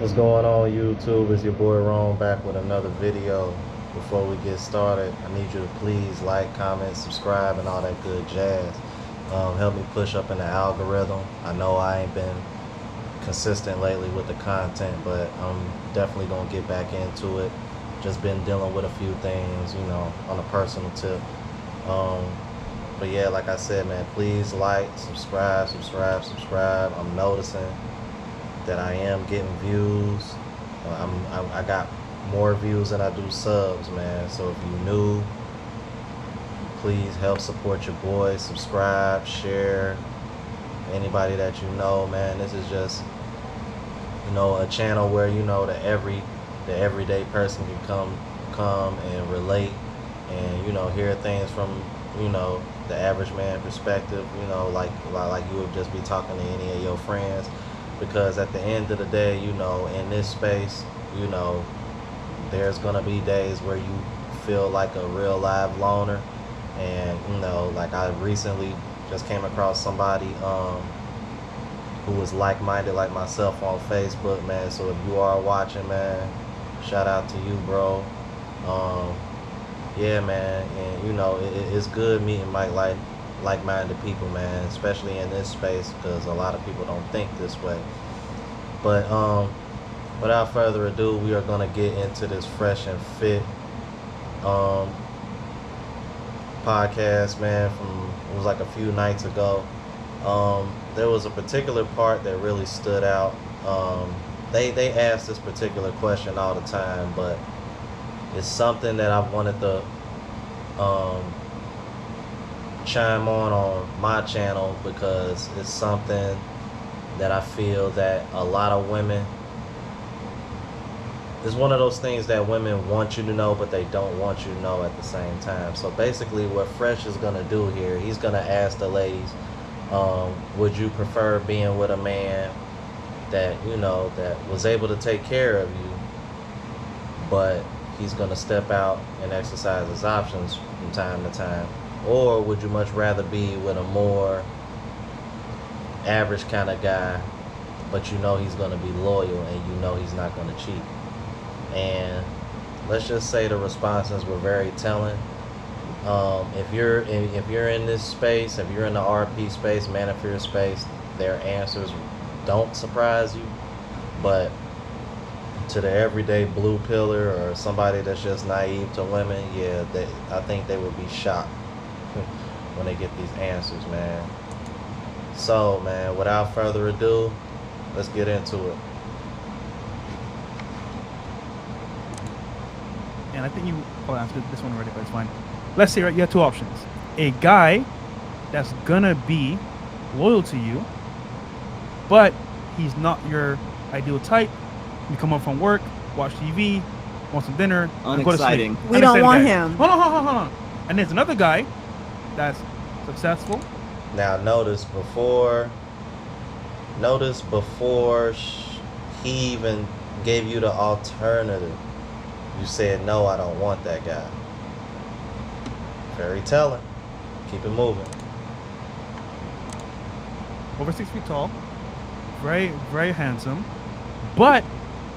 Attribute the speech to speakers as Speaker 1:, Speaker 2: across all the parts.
Speaker 1: What's going on, YouTube? It's your boy Ron back with another video. Before we get started, I need you to please like, comment, subscribe, and all that good jazz. Help me push up in the algorithm. I know I ain't been consistent lately with the content, but I'm definitely gonna get back into it. Just been dealing with a few things, on a personal tip. But yeah, like I said, man, please like, subscribe. I'm noticing that I am getting views. I got more views than I do subs, man. So if you're new, please help support your boy. Subscribe, share. Anybody that you know, man. This is just, a channel where the everyday person can come and relate and hear things from the average man perspective. Like you would just be talking to any of your friends. Because at the end of the day, in this space, there's going to be days where you feel like a real live loner. And, like I recently just came across somebody who was like-minded like myself on Facebook, man. So if you are watching, man, shout out to you, bro. Yeah, man. And, it's good meeting like-minded people, man, especially in this space, because a lot of people don't think this way. But without further ado, we are going to get into this Fresh and Fit podcast, man. It was like a few nights ago. There was a particular part that really stood out. They ask this particular question all the time, but it's something that I wanted to chime on my channel, because it's something that I feel that a lot of women, it's one of those things that women want you to know, but they don't want you to know at the same time. So basically what Fresh is going to do here, he's going to ask the ladies, would you prefer being with a man that, that was able to take care of you, but he's going to step out and exercise his options from time to time? Or would you much rather be with a more average kind of guy, but he's going to be loyal and he's not going to cheat? And let's just say the responses were very telling. If you're in this space, if you're in the RP space, MANOSPHERE space, their answers don't surprise you. But to the everyday blue pillar or somebody that's just naive to women, yeah, I think they would be shocked when they get these answers, man. So, man, without further ado, let's get into it.
Speaker 2: And I think you answered this one already, but it's fine. Let's say, right, you have two options. A guy that's gonna be loyal to you, but he's not your ideal type. You come up from work, watch TV, want some dinner, and go to sleep.
Speaker 3: We don't want him.
Speaker 2: Hold on. And there's another guy that's successful.
Speaker 1: Now notice before he even gave you the alternative, you said, no, I don't want that guy. Very telling. Keep it moving.
Speaker 2: Over 6 feet tall, very, very handsome, but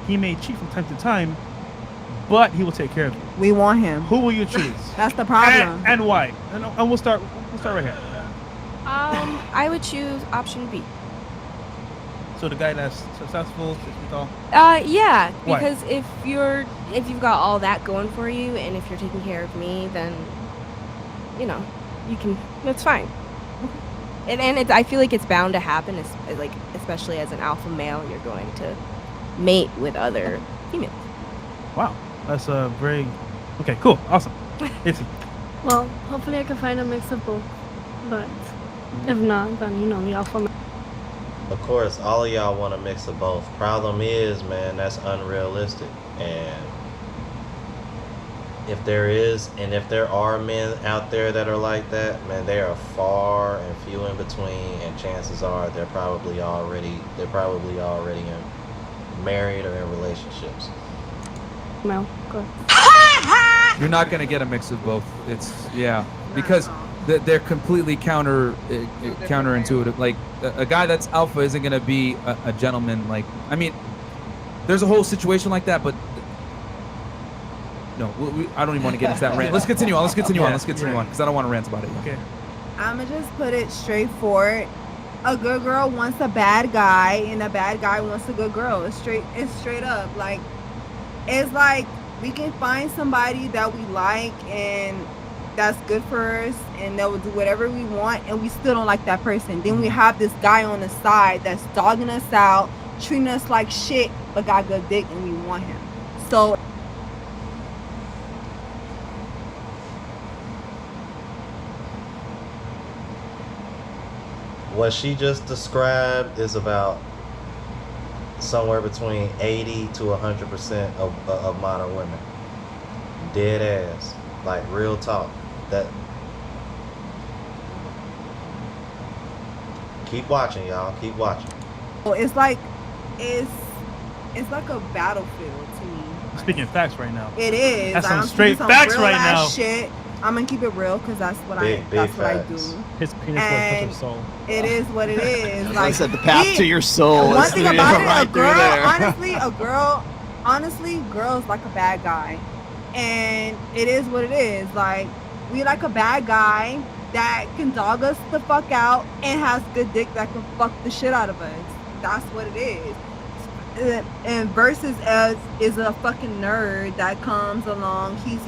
Speaker 2: he may cheat from time to time, but he will take care of you.
Speaker 3: We want him.
Speaker 2: Who will you choose?
Speaker 3: That's the problem.
Speaker 2: And why? And we'll start right here.
Speaker 4: I would choose option B.
Speaker 2: So the guy that's successful, 6 feet tall?
Speaker 4: Yeah,
Speaker 2: Why?
Speaker 4: because if you've got all that going for you, and if you're taking care of me, then, you can, that's fine. And I feel like it's bound to happen, especially as an alpha male, you're going to mate with other females.
Speaker 2: Wow, that's very, okay, cool, awesome. Itzy.
Speaker 5: Well, hopefully I can find a mix of both, but if not, then the alpha male.
Speaker 1: Of course, all of y'all want a mix of both. Problem is, man, that's unrealistic. And if there are men out there that are like that, man, they are far and few in between, and chances are they're probably already married or in relationships.
Speaker 5: No, good.
Speaker 6: You're not gonna get a mix of both. Because they're completely counterintuitive. Like a guy that's alpha isn't gonna be a gentleman. Like, I mean, there's a whole situation like that, but no, I don't even want to get into that rant. Let's continue on. Let's continue on. Let's continue on because I don't want to rant about it.
Speaker 2: Okay.
Speaker 3: I'ma just put it straightforward. A good girl wants a bad guy, and a bad guy wants a good girl. It's straight up. Like, it's like we can find somebody that we like and that's good for us, and that will do whatever we want, and we still don't like that person. Then we have this guy on the side that's dogging us out, treating us like shit, but got good dick, and we want him. So
Speaker 1: what she just described is about somewhere between 80 to 100% of modern women. Dead ass, like real talk. That. Keep watching, y'all. Keep watching.
Speaker 3: it's like it's like a battlefield to me.
Speaker 2: Speaking facts right now.
Speaker 3: It is.
Speaker 2: That's some
Speaker 3: I'm
Speaker 2: straight
Speaker 3: speaking
Speaker 2: facts
Speaker 3: real
Speaker 2: right
Speaker 3: ass
Speaker 2: now.
Speaker 3: Shit. I'm gonna keep it real because that's what
Speaker 1: Big
Speaker 3: I
Speaker 1: facts.
Speaker 3: do.
Speaker 2: His penis will touch
Speaker 3: And
Speaker 2: his soul.
Speaker 3: it is what it is.
Speaker 7: I
Speaker 3: Like,
Speaker 7: said the path to your soul.
Speaker 3: one
Speaker 7: is
Speaker 3: thing
Speaker 7: through
Speaker 3: about
Speaker 7: right
Speaker 3: it,
Speaker 7: through there.
Speaker 3: honestly, girls like a bad guy, and it is what it is. Like, we like a bad guy that can dog us the fuck out and has good dick that can fuck the shit out of us. That's what it is. And versus us is a fucking nerd that comes along. He's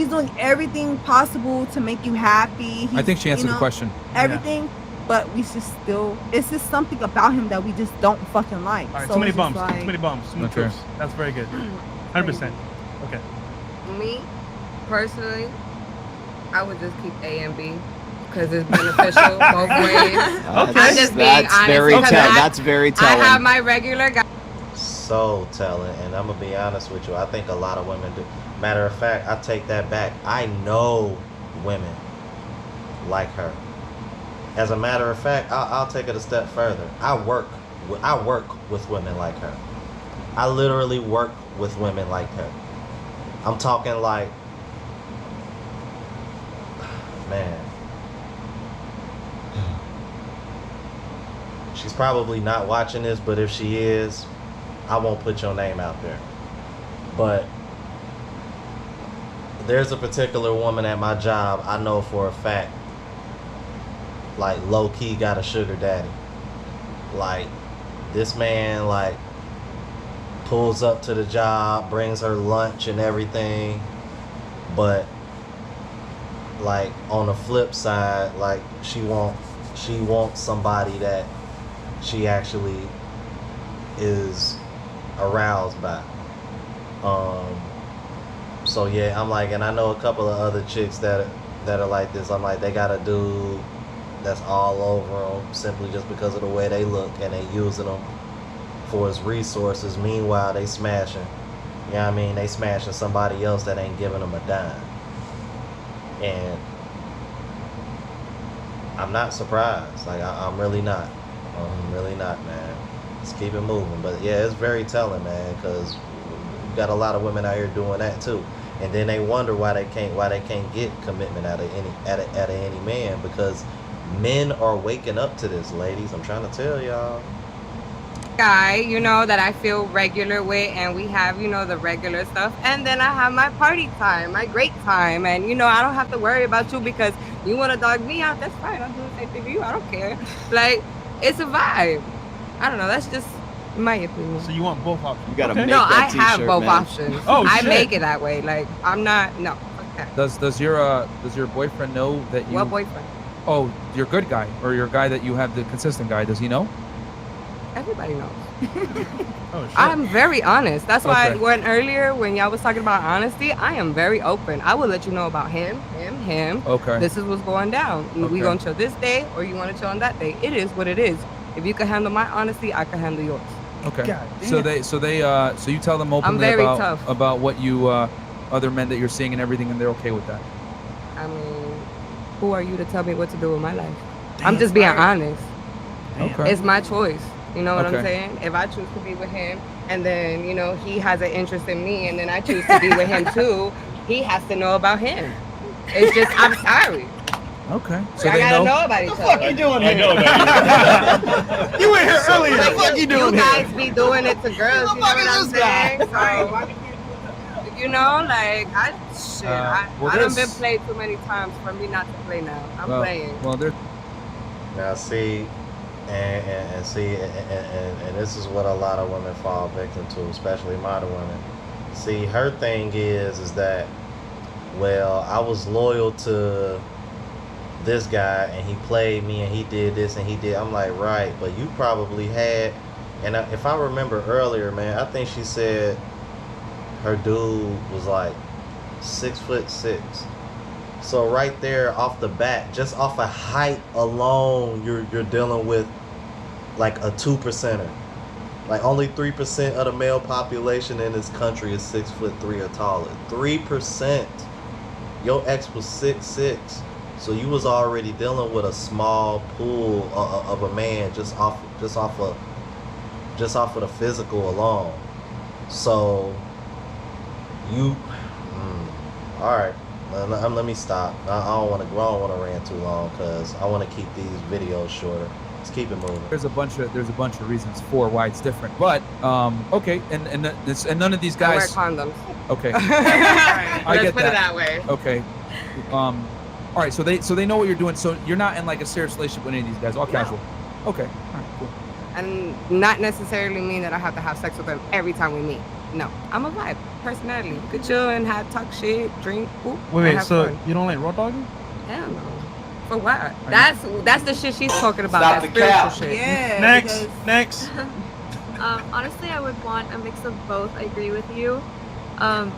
Speaker 3: doing everything possible to make you happy.
Speaker 6: I think she answered the question.
Speaker 3: Everything, but it's just something about him that we just don't fucking like.
Speaker 2: All right,
Speaker 3: So
Speaker 2: too many
Speaker 3: it's just
Speaker 2: bumps.
Speaker 3: like-
Speaker 2: Too many bumps. Too many
Speaker 6: Okay.
Speaker 2: truths. That's very good. 100%. Okay.
Speaker 8: Me, personally, I would just keep A and B because it's beneficial both ways. I'm just being
Speaker 7: That's
Speaker 8: honest
Speaker 7: very
Speaker 8: because
Speaker 7: that's very telling.
Speaker 8: I have my regular guy.
Speaker 1: So telling, and I'm gonna be honest with you. I think a lot of women do. Matter of fact, I take that back. I know women like her. As a matter of fact, I'll take it a step further. I work with women like her. I literally work with women like her. I'm talking like, man. She's probably not watching this, but if she is, I won't put your name out there. But there's a particular woman at my job I know for a fact, like, low-key got a sugar daddy. Like, this man, like, pulls up to the job, brings her lunch and everything, but, like, on the flip side, like, she wants somebody that she actually is aroused by. So yeah, I'm like, and I know a couple of other chicks that are like this. I'm like, they got a dude that's all over them simply just because of the way they look, and they using them for his resources. Meanwhile, they smashing. You know what I mean? They smashing somebody else that ain't giving them a dime. And I'm not surprised. Like, I'm really not. I'm really not, man. Let's keep it moving. But yeah, it's very telling, man, because we got a lot of women out here doing that too. And then they wonder why they can't get commitment out of any man, because men are waking up to this, ladies. I'm trying to tell y'all.
Speaker 8: Guy, that I feel regular with, and we have, the regular stuff, and then I have my party time, my great time, and I don't have to worry about you because you want to dog me out. That's fine. I'll do the same thing to you. I don't care. Like, it's a vibe. I don't know. That's just my opinion.
Speaker 2: So you want both options?
Speaker 7: You gotta
Speaker 2: Okay.
Speaker 7: make
Speaker 8: No, I
Speaker 7: that
Speaker 8: have
Speaker 7: t-shirt,
Speaker 8: both
Speaker 7: man.
Speaker 8: options.
Speaker 2: Oh,
Speaker 8: I
Speaker 2: shit.
Speaker 8: make it that way. Like, I'm not. No. Okay.
Speaker 6: Does your boyfriend know that you?
Speaker 8: What boyfriend?
Speaker 6: Oh, your good guy or your guy that you have, the consistent guy. Does he know?
Speaker 8: Everybody knows.
Speaker 2: Oh shit.
Speaker 8: I'm very honest. That's why
Speaker 6: Okay.
Speaker 8: when y'all was talking about honesty, I am very open. I will let you know about him.
Speaker 6: Okay.
Speaker 8: This is what's going down.
Speaker 6: Okay.
Speaker 8: We gonna chill this day, or you want to chill on that day. It is what it is. If you can handle my honesty, I can handle yours.
Speaker 6: Okay.
Speaker 2: God
Speaker 6: So
Speaker 2: damn.
Speaker 6: so you tell them openly
Speaker 8: very tough.
Speaker 6: about what you other men that you're seeing and everything, and they're okay with that.
Speaker 8: I mean, who are you to tell me what to do with my life? I'm just being honest.
Speaker 6: Okay.
Speaker 8: It's my choice. You know what I'm
Speaker 6: Okay.
Speaker 8: saying? If I choose to be with him, and then he has an interest in me, and then I choose to be with him too, he has to know about him. It's just, I'm sorry.
Speaker 6: Okay. So
Speaker 8: I
Speaker 6: they
Speaker 8: gotta
Speaker 6: know.
Speaker 8: know about each
Speaker 7: What the fuck you
Speaker 8: other.
Speaker 7: doing
Speaker 9: I
Speaker 7: here?
Speaker 9: know that.
Speaker 7: You were here earlier.
Speaker 8: Like,
Speaker 7: What the fuck you doing
Speaker 8: you
Speaker 7: here?
Speaker 8: guys be doing it to girls,
Speaker 7: Who
Speaker 8: you
Speaker 7: the
Speaker 8: know
Speaker 7: fuck
Speaker 8: what I'm
Speaker 7: is this guy?
Speaker 8: saying? So, you know, like, I
Speaker 6: Well,
Speaker 8: done been
Speaker 6: there's-
Speaker 8: played too many times for me not to play now. I'm playing.
Speaker 6: Well, there's
Speaker 1: Now see, and see, and this is what a lot of women fall victim to, especially modern women. See, her thing is that, well, I was loyal to this guy and he played me and he did this and he did. I'm like, right, but you probably had, and if I remember earlier, man, I think she said her dude was like 6'6". So right there off the bat, just off of height alone, you're dealing with like a 2%er. Like only 3% of the male population in this country is 6'3" or taller. 3%. Your ex was 6'6", so you was already dealing with a small pool of a man just off of the physical alone. So you, all right. Let me stop. I don't want to rant too long because I want to keep these videos shorter. Let's keep it moving.
Speaker 6: there's a bunch of reasons for why it's different. But okay, and none of these
Speaker 8: I wear
Speaker 6: guys.
Speaker 8: condoms.
Speaker 6: Okay.
Speaker 8: I
Speaker 6: I get
Speaker 8: put it
Speaker 6: that.
Speaker 8: that way.
Speaker 6: Okay. All right. So they know what you're doing. So you're not in like a serious relationship with any of these guys. All casual. Okay. All right. Cool.
Speaker 8: And not necessarily mean that I have to have sex with them every time we meet. No, I'm a vibe, personality. Good chill and talk shit, drink. Whoop, and
Speaker 2: Wait,
Speaker 8: have
Speaker 2: so
Speaker 8: fun.
Speaker 2: you don't like raw dogging?
Speaker 8: Hell no. For what? That's the shit she's talking about.
Speaker 7: Stop
Speaker 8: That
Speaker 7: the
Speaker 8: spiritual
Speaker 7: cap.
Speaker 8: shit.
Speaker 3: Yeah.
Speaker 2: Next,
Speaker 3: because-
Speaker 2: next.
Speaker 5: Honestly, I would want a mix of both. I agree with you.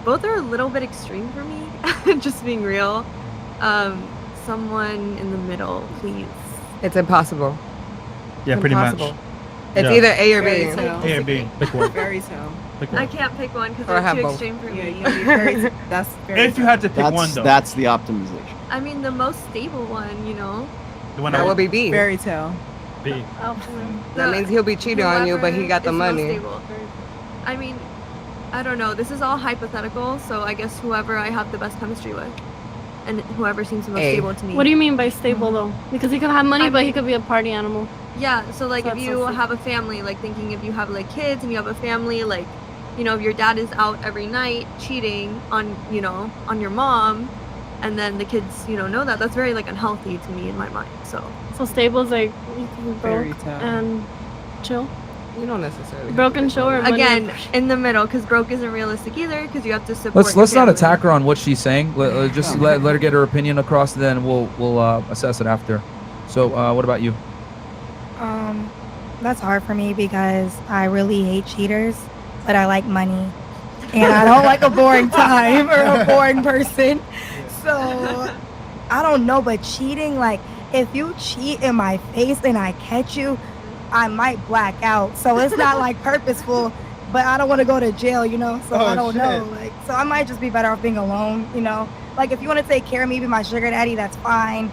Speaker 5: Both are a little bit extreme for me, just being real. Someone in the middle, please.
Speaker 8: It's impossible.
Speaker 2: Yeah, pretty much.
Speaker 8: Impossible. It's
Speaker 2: Yeah.
Speaker 8: either A or
Speaker 3: Fairy
Speaker 8: B.
Speaker 3: tale.
Speaker 2: A and B. Pick one.
Speaker 3: Fairy tale.
Speaker 2: Pick
Speaker 5: I
Speaker 2: one.
Speaker 5: can't pick one because
Speaker 8: Or
Speaker 5: they're
Speaker 8: have
Speaker 5: too
Speaker 8: both.
Speaker 5: extreme for
Speaker 3: Yeah,
Speaker 5: me.
Speaker 3: you be fairy. That's fairy
Speaker 2: If you
Speaker 3: tale.
Speaker 2: had to pick one though,
Speaker 7: That's the optimization.
Speaker 5: I mean, the most stable one, you know.
Speaker 2: the one
Speaker 8: That
Speaker 2: I
Speaker 8: would be B.
Speaker 3: Fairy tale.
Speaker 2: B.
Speaker 8: That means he'll be cheating on you, but he got the
Speaker 5: whoever is
Speaker 8: money.
Speaker 5: most stable. I mean, I don't know. This is all hypothetical, so I guess whoever I have the best chemistry with, and whoever seems the most
Speaker 8: A.
Speaker 5: stable to me. What do you mean by stable though? Because he could have money, but he could be a party animal. Yeah, so like So if that's you so sick. have a family, like thinking if you have like kids and you have a family, like, you know, if your dad is out every night cheating on, you know, on your mom, and then the kids, you know that, that's very like unhealthy to me in my mind. So stable is like you can be
Speaker 3: Fairy
Speaker 5: broke
Speaker 3: tale.
Speaker 5: and chill.
Speaker 8: You don't necessarily. have
Speaker 5: Broke
Speaker 8: to
Speaker 5: and
Speaker 8: be
Speaker 5: chill or
Speaker 8: broke.
Speaker 5: again in the middle, because broke isn't realistic either, because you have to support.
Speaker 6: Let's
Speaker 5: your
Speaker 6: not
Speaker 5: family.
Speaker 6: attack her on what she's saying. Just let her get her opinion across. Then we'll assess it after. So what about you?
Speaker 10: That's hard for me because I really hate cheaters, but I like money. And I don't like a boring time or a boring person. So I don't know, but cheating, like if you cheat in my face and I catch you, I might black out. So it's not like purposeful, but I don't want to go to jail, you know? So I don't know. Like, so I might just be better off being alone, you know? Like if you want to take care of me, be my sugar daddy, that's fine.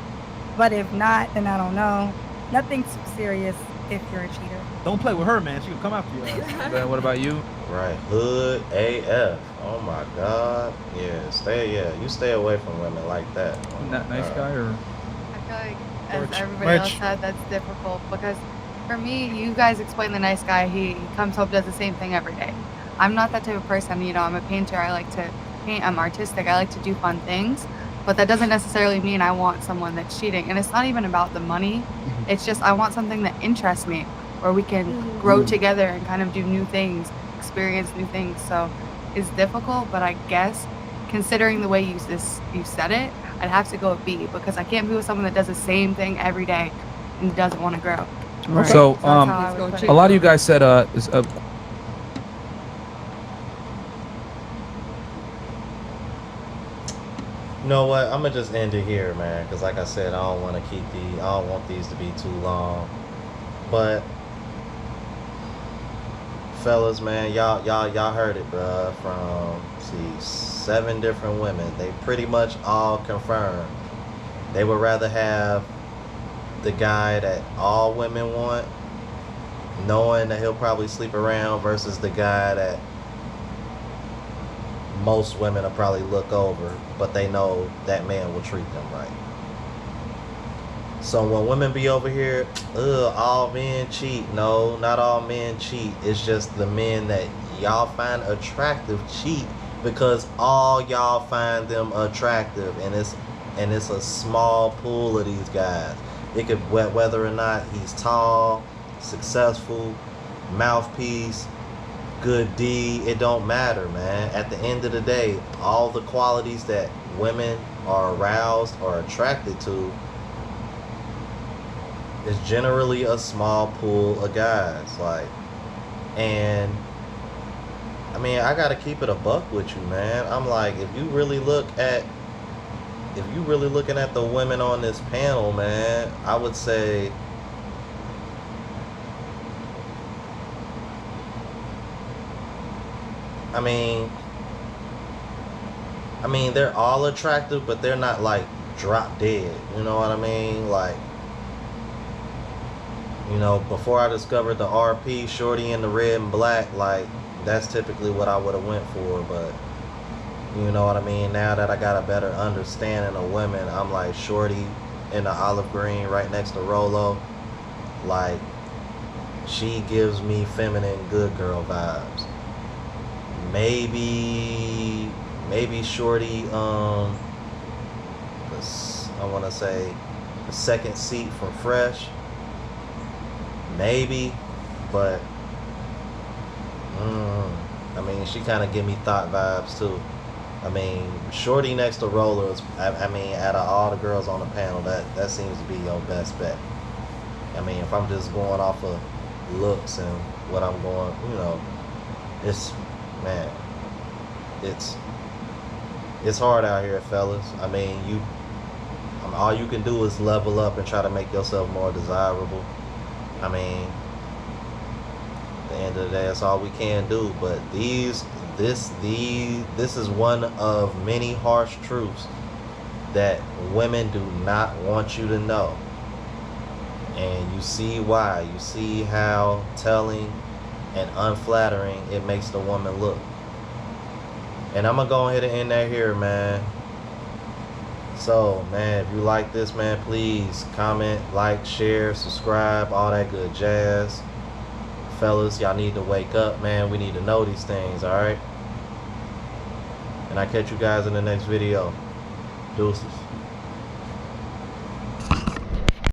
Speaker 10: But if not, then I don't know. Nothing too serious if you're a cheater.
Speaker 2: Don't play with her, man. She can come after you.
Speaker 6: Then what about you?
Speaker 1: Right, hood AF. Oh my God. Yeah, you stay away from women like that. Oh my
Speaker 6: That nice
Speaker 1: God.
Speaker 6: guy or?
Speaker 11: I feel like, as
Speaker 2: Rich.
Speaker 11: everybody else
Speaker 2: Rich.
Speaker 11: said, that's difficult because for me, you guys explain the nice guy. He comes home, does the same thing every day. I'm not that type of person. You know, I'm a painter. I like to paint. I'm artistic. I like to do fun things. But that doesn't necessarily mean I want someone that's cheating. And it's not even about the money. It's just I want something that interests me, where we can grow together and kind of do new things, experience new things. So it's difficult, but I guess considering the way you said it, I'd have to go with B because I can't be with someone that does the same thing every day and doesn't want to grow.
Speaker 3: Right.
Speaker 6: So
Speaker 11: that's how I would put it.
Speaker 6: a lot of you guys said
Speaker 1: You know what? I'm gonna just end it here, man. Cause like I said, I don't want to keep I don't want these to be too long. But fellas, man, y'all heard it, bruh. From 7 different women. They pretty much all confirmed. They would rather have the guy that all women want, knowing that he'll probably sleep around, versus the guy that most women will probably look over, but they know that man will treat them right. So when women be over here, all men cheat. No, not all men cheat. It's just the men that y'all find attractive cheat because all y'all find them attractive, and it's a small pool of these guys. It could whether or not he's tall, successful, mouthpiece, good deed, it don't matter, man. At the end of the day, all the qualities that women are aroused or attracted to is generally a small pool of guys. Like, and I mean, I gotta keep it a buck with you, man. I'm like, if you really looking at the women on this panel, man, I would say I mean, they're all attractive, but they're not like drop dead. You know what I mean? Like, you know, before I discovered the RP, shorty in the red and black, like, that's typically what I would have went for. But, you know what I mean? Now that I got a better understanding of women, I'm like, shorty in the olive green right next to Rolo. Like, she gives me feminine good girl vibes. Maybe shorty, I want to say the second seat from Fresh. Maybe, but I mean, she kind of give me thought vibes too. I mean, shorty next to Roller is, I mean, out of all the girls on the panel, that seems to be your best bet. I mean, if I'm just going off of looks and what I'm going, you know, man, it's hard out here, fellas. I mean, all you can do is level up and try to make yourself more desirable. I mean, at the end of the day, that's all we can do. But this is one of many harsh truths that women do not want you to know. And you see why. You see how telling and unflattering it makes the woman look. And I'm gonna go ahead and end that here, man. So, man, if you like this, man, please comment, like, share, subscribe, all that good jazz. Fellas, y'all need to wake up, man. We need to know these things, all right? And I catch you guys in the next video. Deuces.